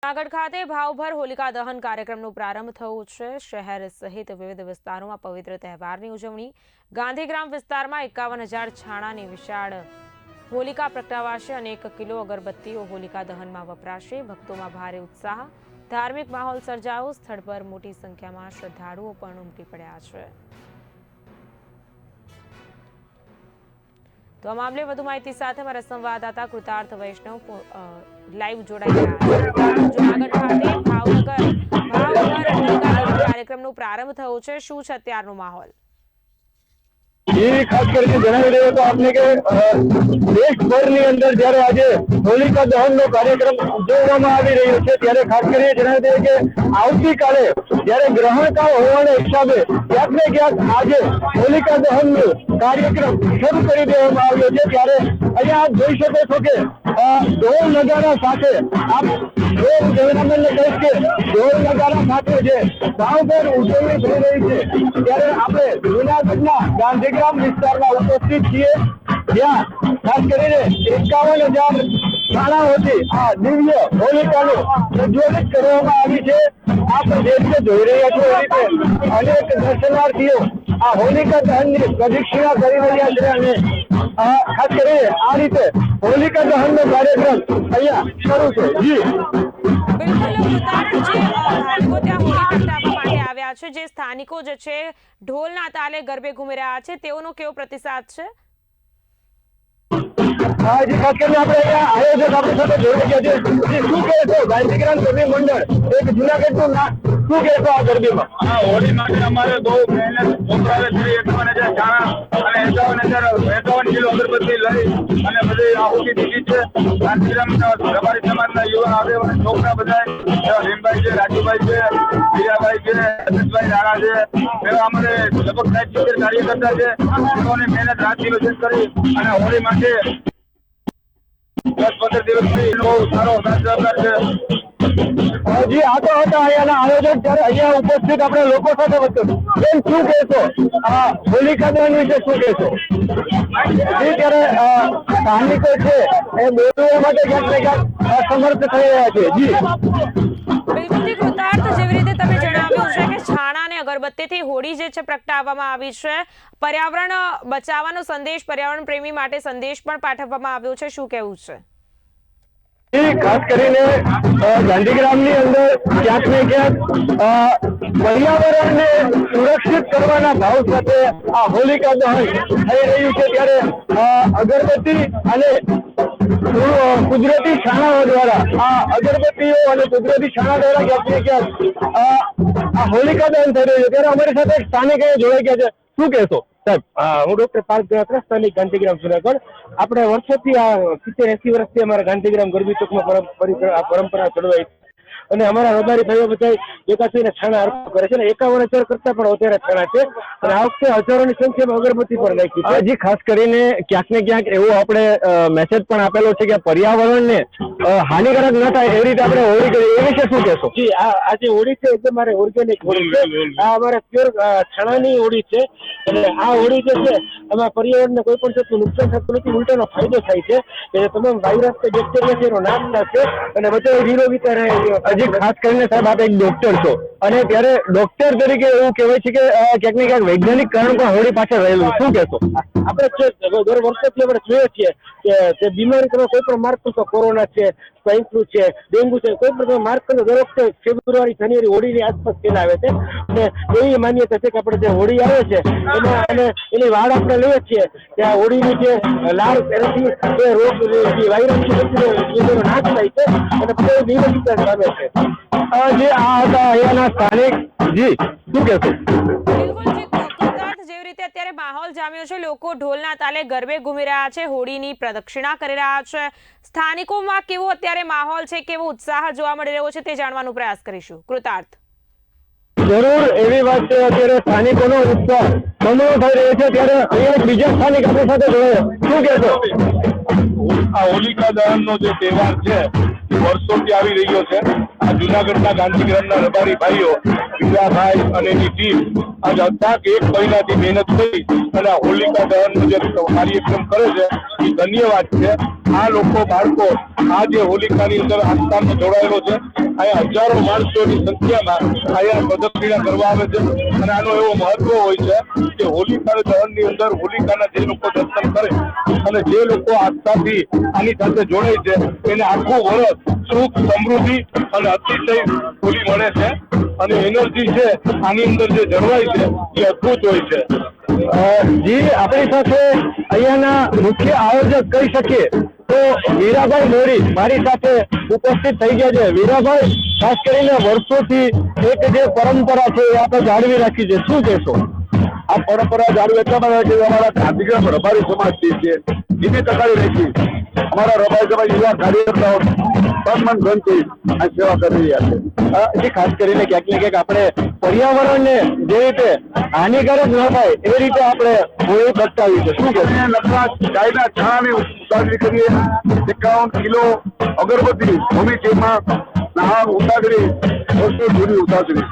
જૂનાગઢ ખાતે ભાવભર હોલિકા દહન કાર્યક્રમનો પ્રારંભ થયો છે। શહેર સહિત વિવિધ વિસ્તારોમાં પવિત્ર તહેવારની ઉજવણી। ગાંધીગ્રામ વિસ્તારમાં 51,000 છાણાની વિશાળ હોલિકા પ્રગટાવાશે। અનેક કિલો અગરબત્તીઓ હોલિકા દહનમાં વપરાશે। ભક્તોમાં ભારે ઉત્સાહ, ધાર્મિક માહોલ સર્જાયો। સ્થળ પર મોટી સંખ્યામાં શ્રદ્ધાળુઓ પણ ઉમટી પડ્યા છે। તો આ મામલે વધુ માહિતી સાથે અમારા સંવાદદાતા કૃતાર્થ વૈષ્ણવ લાઈવ જોડાઈ ગયા છે। જૂનાગઢ ખાતે ભાવભર હોલિકા દહન કાર્યક્રમનો પ્રારંભ થયો છે। શું છે અત્યારનો માહોલ? ये खास करके जणावी રહ્યો તો આપને કે દેશભરની અંદર જ્યારે આજે હોલિકા દહનનો કાર્યક્રમ ઉજવવામાં આવી રહ્યો છે ત્યારે ખાસ કરીને જણાવી દઈએ કે આવતીકાલે જ્યારે ગ્રહણકાળ હોવાના હિસાબે ક્યાંક ને ક્યાંક આજે હોલિકા દહનનો કાર્યક્રમ શરૂ કરી દેવામાં આવ્યો છે। ત્યારે અહીંયા આપ જોઈ શકો છો કે ઢોલ નગારા સાથે કહીશ કે ઢોલ નગારા સાથે જે ભાવભર ઉજવણી થઈ રહી છે ત્યારે આપણે જૂનાગઢના ગાંધીગ્રામ વિસ્તારમાં ઉપસ્થિત છીએ, જ્યાં ખાસ કરીને 51,000 છાણાઓથી આ દિવ્ય હોલિકાનું પ્રજ્વલિત કરવામાં આવી છે। આપ જે રીતે જોઈ રહ્યા છો એ રીતે અનેક દર્શનાર્થીઓ આ હોલિકા દહનની પ્રદક્ષિણા કરી રહ્યા છે અને ખાસ કરીને આ રીતે હોલિકા દહનનો કાર્યક્રમ અહીંયા શરૂ છે। જી બિલકુલ ભાવિકો ત્યાં હોળી પ્રગટાવવા માટે આવ્યા છે। જે સ્થાનિકો જે છે ઢોલના તાલે ગરબે ઘૂમી રહ્યા છે, તેઓનો કેવો પ્રતિસાદ છે? જી ખાસ કરીને આપણે અહીંયા આયોજક આપણી સાથે જોઈ ગયા છે। શું કહેશો ગાંધીગ્રામ ગરબી મંડળ એક જૂનાગઢનું શું કહેશો આ ગરબીમાં? હોળી માટે અમારે બહુ મહેનત પોતાવે છે। 51,000 છાણા અને 51 કિલો અગરબત્તી લઈ અને બધી આહુતિ દીધી છે। ગાંધીગ્રામના રબારી સમાજના યુવા આગેવાન છોકરા બધા ભીમભાઈ છે, રાજુભાઈ છે, હીરાભાઈ છે, અજીતભાઈ રાણા છે, એવા અમારે લગભગ 60 કાર્યકર્તા છે। તેઓની મહેનત રાત દિવસ કરી અને હોળી માટે 10-15 દિવસથી બહુ સારો સહકાર છે। જી આ તો હતા અહીંયાના આયોજક। ત્યારે અહીંયા ઉપસ્થિત આપણે લોકો સાથે વાત કરીશું। બેન શું કહેશો આ હોલિકા દહન વિશે શું કહેશો? જી ત્યારે સ્થાનિકો છે એ બોલવા માટે ક્યાંક ને ક્યાંક અસમર્થ થઈ રહ્યા છે। જી બિલકુલ કૃતાર્થ, જેવી રીતે તમે જણાવ્યું છે કે છાણા અને અગરબત્તીથી હોળી જે છે પ્રગટાવવામાં આવી છે। પર્યાવરણ બચાવવાનો સંદેશ, પર્યાવરણ પ્રેમી માટે સંદેશ પણ પાઠવવામાં આવ્યો છે, શું કહેવું છે? ખાસ કરીને ગાંધીગ્રામની અંદર ક્યાંક ને ક્યાંક પર્યાવરણને સુરક્ષિત કરવાના ભાવ સાથે આ હોલિકા દહન થઈ રહ્યું છે। ત્યારે અગરબત્તી અને કુદરતી છાણાઓ દ્વારા આ અગરબત્તીઓ અને કુદરતી છાણા દ્વારા ક્યાંક ને ક્યાંક આ હોલિકા દહન થઈ રહ્યું છે। ત્યારે અમારી સાથે એક સ્થાનિક જોડાઈ ગયા છે। શું કહેશો સાહેબ? હું ડોક્ટર પાર્થ ગયાત્રા, સ્થાનિક ગાંધીગ્રામ જૂનાગઢ। આપણે વર્ષોથી આ 70-80 વર્ષથી અમારા ગાંધીગ્રામ ગરબી ચોકમાં પરંપરા જળવાઈ અને અમારા રબારી ભાઈઓ બધા ભેગા થઈને છાણા અર્પણ કરે છે ને 51,000 કરતા પણ વધારે છાણા છે અને આ વખતે હજારોની સંખ્યામાં અગરબત્તી પણ નાખી છે। હજી ખાસ કરીને ક્યાંક ને ક્યાંક એવો આપણે મેસેજ પણ આપેલો છે કે પર્યાવરણને હાનિકારક ન થાય એવી રીતે આપણે હોળી કરીએ, એ વિશે શું કહેશો? જી આ જે હોળી છે એકદમ મારે ઓર્ગેનિક હોળી છે। આ અમારા પ્યોર છાણાની હોળી છે અને આ હોળી જે છે એમાં પર્યાવરણને કોઈ પણ જાતનું નુકસાન થતું નથી, ઉલટાનો ફાયદો થાય છે કે તમામ વાયરસ કે બેક્ટેરિયા છે એનો નાશ થશે અને બધા નિરોગીતા રહે। હજી ખાસ કરીને સાહેબ આપ એક ડોક્ટર છો અને ત્યારે ડોક્ટર તરીકે એવું કહેવાય છે કે ક્યાંક ને ક્યાંક વૈજ્ઞાનિક કારણ પણ હોળી પાછળ રહેલું, શું કહેશો? આપણે દર વર્ષોથી આપણે જોઈએ છીએ કે જે બીમારી તમે કોઈ પણ માર્ક કરશો, કોરોના છે, સ્વાઇન ફ્લુ છે, ડેન્ગ્યુ છે, કોઈ પણ માર્ક કરશો દર વખતે ફેબ્રુઆરી જાન્યુઆરી હોળીની આસપાસ ફેલાવે છે અને એવી માન્યતા છે કે આપણે જે હોળી આવે છે એમાં અને એની વાડ આપણે લઈએ છીએ કે આ હોળીની જે લાળ એનાથી એ રોગ વાયરસનો નાશ થાય છે અને બધા નિરોગીતા પામે છે। જે આ હતા અહીંયાના સ્થાનિક, જી શું કહેશો? બિલકુલ જેવી રીતે અત્યારે માહોલ જામ્યો છે, લોકો ઢોલના તાલે ગરબે ઘૂમી રહ્યા છે, હોળીની પ્રદક્ષિણા કરી રહ્યા છે। સ્થાનિકોમાં કેવો અત્યારે માહોલ છે, કેવો ઉત્સાહ જોવા મળી રહ્યો છે તે જાણવાનો પ્રયાસ કરીશું। કૃતાર્થ જરૂર એવી વાત છે, અત્યારે સ્થાનિકોનો ઉત્સાહ બમણો થઈ રહ્યો છે। ત્યારે અહીંયા બીજા સ્થાનિક આપણી સાથે જોડાયા, શું કહેશો? આ હોલિકા દહનનો જે તહેવાર છે વર્ષોથી આવી રહ્યો છે। આ જૂનાગઢના ગાંધીગ્રામના રબારી ભાઈઓ હીરાભાઈ અને એની ટીમ આજે અથાક 1 મહિનાથી મહેનત કરી અને આ હોલિકા દહનનો જે કાર્યક્રમ કરે છે એ ધન્યવાદ છે। આ લોકો બાળકો આ જે હોલિકાની અંદર આસ્થામાં જોડાયેલો છે, અહીંયા હજારો માણસોની સંખ્યામાં અહીંયા પ્રદક્ષિણા કરવા આવે છે અને આનો એવો મહત્વ હોય છે કે હોલિકા દહનની અંદર હોલિકાના જે લોકો દર્શન કરે અને જે લોકો આસ્થાથી આની સાથે જોડાય છે એને આખું વર્ષ સુખ સમૃદ્ધિ અને અતિશય ખુલી મળે છે અને એનર્જી છે આની અંદર જે જળવાય છે એ અદ્ભુત હોય છે. જી, આપણી સાથે અહીંયાના મુખ્ય આયોજક કહી શકીએ તો વીરાભાઈ મોરી મારી સાથે ઉપસ્થિત થઈ ગયા છે. વીરાભાઈ, ખાસ કરીને વર્ષોથી એક જે પરંપરા છે એ આપણે જાળવી રાખી છે, શું કહેશો? આ પરંપરા જાળવી એટલા માટે કે અમારા ગાંધીગ્રામ રબારી સમાજથી છે ધીમી ટકાવી રાખી. અમારા રબારી સમાજ યુવા કાર્યકર્તાઓ તન ધનથી આ સેવા કરી રહ્યા છે. જે ખાસ કરીને ક્યાંક ને ક્યાંક આપણે પર્યાવરણને જે રીતે હાનિકારક ન થાય એ રીતે આપણે હોળી પ્રગટાવી છે, શું કહેશો? લગભગ ગાયના છાણાની ઉતાગરી કરીએ, 51 કિલો અગરબત્તી ભૂમિકેમાં ઉતાગરી વસ્તુ જૂની ઉતાગરી.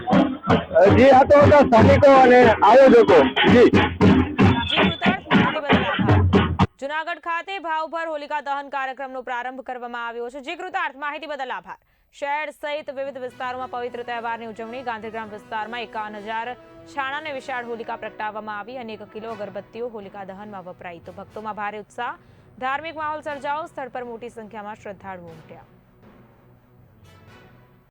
જી, આ તો હતા સ્થાનિકો અને આયોજકો. જી, કૃતાર્થ, માહિતી બદલ આભાર. જુનાગઢ ખાતે ભાવભર હોલિકા દહન કાર્યક્રમનો પ્રારંભ કરવામાં આવ્યો છે. કૃતાર્થ, માહિતી બદલ આભાર. શહેર સહિત વિવિધ વિસ્તારોમાં પવિત્ર તહેવારની ઉજવણી. ગાંધીગ્રામ વિસ્તારમાં 51,000 છાણાને વિશાળ હોલિકા પ્રગટાવવામાં આવી. અનેક કિલો અગરબત્તીઓ હોલિકા દહનમાં વપરાઈ. તો ભક્તોમાં ભારે ઉત્સાહ, ધાર્મિક માહોલ સર્જાયો. સ્થળ પર મોટી સંખ્યામાં શ્રદ્ધાળુઓ ઉમટ્યા.